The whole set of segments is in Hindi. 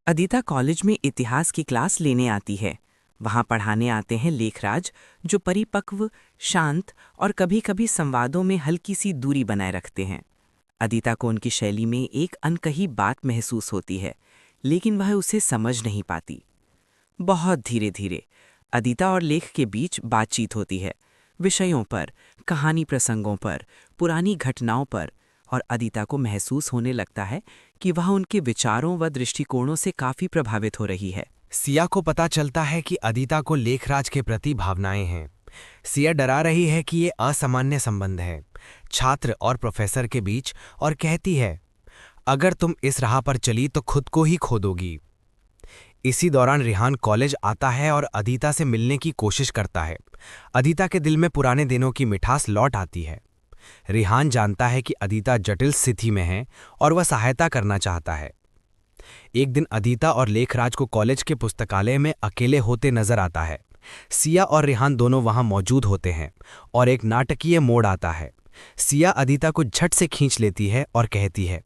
अदिता कॉलेज में इतिहास की क्लास लेने आती है। वहां पढ़ाने आते हैं लेखराज, जो परिपक्व, शांत और कभी-कभी संवादों में हल्की सी दूरी बनाए रखते हैं। अदिता को उनकी शैली में एक अनकही बात महसूस होती है, लेकिन वह उसे समझ नहीं पाती। बहुत धीरे धीरे अदिता और लेख के बीच बातचीत होती है, विषयों पर, कहानी प्रसंगों पर, पुरानी घटनाओं पर। और अदिता को महसूस होने लगता है कि वह उनके विचारों व दृष्टिकोणों से काफी प्रभावित हो रही है। सिया को पता चलता है कि अदिता को लेखराज के प्रति भावनाएं हैं। सिया डरा रही है कि ये असामान्य संबंध है, छात्र और प्रोफेसर के बीच, और कहती है, अगर तुम इस राह पर चली तो खुद को ही खो दोगी। इसी दौरान रिहान कॉलेज आता है और अदिता से मिलने की कोशिश करता है। अदिता के दिल में पुराने दिनों की मिठास लौट आती है। रिहान जानता है कि अदिता जटिल स्थिति में है और वह सहायता करना चाहता है। एक दिन अदिता और लेखराज को कॉलेज के पुस्तकालय में अकेले होते नजर आता है। सिया और रिहान दोनों वहां मौजूद होते हैं और एक नाटकीय मोड़ आता है। सिया अदिता को झट से खींच लेती है और कहती है,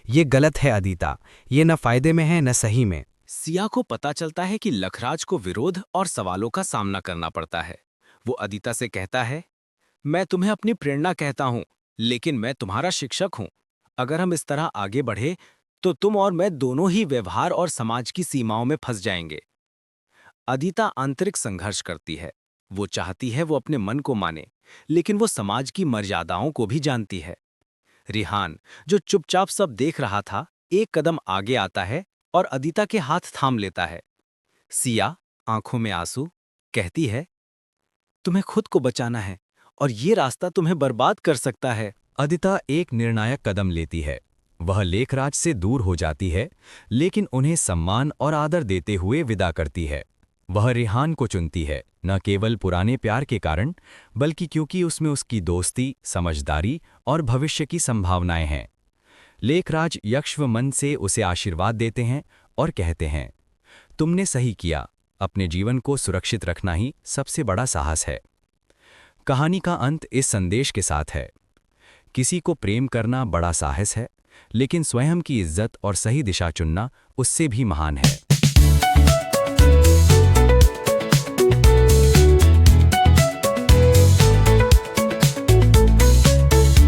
ये गलत है अदिता, ये न फायदे में है न सही में। सिया को पता चलता है कि लखराज को विरोध और सवालों का सामना करना पड़ता है। वो अदिता से कहता है, मैं तुम्हें अपनी प्रेरणा कहता हूं, लेकिन मैं तुम्हारा शिक्षक हूं। अगर हम इस तरह आगे बढ़े तो तुम और मैं दोनों ही व्यवहार और समाज की सीमाओं में फंस जाएंगे। अदिता आंतरिक संघर्ष करती है। वो चाहती है वो अपने मन को माने, लेकिन वो समाज की मर्यादाओं को भी जानती है। रिहान, जो चुपचाप सब देख रहा था, एक कदम आगे आता है और अदिता के हाथ थाम लेता है। सिया, आंखों में आंसू, कहती है, तुम्हें खुद को बचाना है और ये रास्ता तुम्हें बर्बाद कर सकता है। अदिता एक निर्णायक कदम लेती है। वह लेखराज से दूर हो जाती है, लेकिन उन्हें सम्मान और आदर देते हुए विदा करती है। वह रिहान को चुनती है, न केवल पुराने प्यार के कारण, बल्कि क्योंकि उसमें उसकी दोस्ती, समझदारी और भविष्य की संभावनाएं हैं। लेखराज यक्ष्व मन से उसे आशीर्वाद देते हैं और कहते हैं, तुमने सही किया, अपने जीवन को सुरक्षित रखना ही सबसे बड़ा साहस है। कहानी का अंत इस संदेश के साथ है, किसी को प्रेम करना बड़ा साहस है, लेकिन स्वयं की इज्जत और सही दिशा चुनना उससे भी महान है।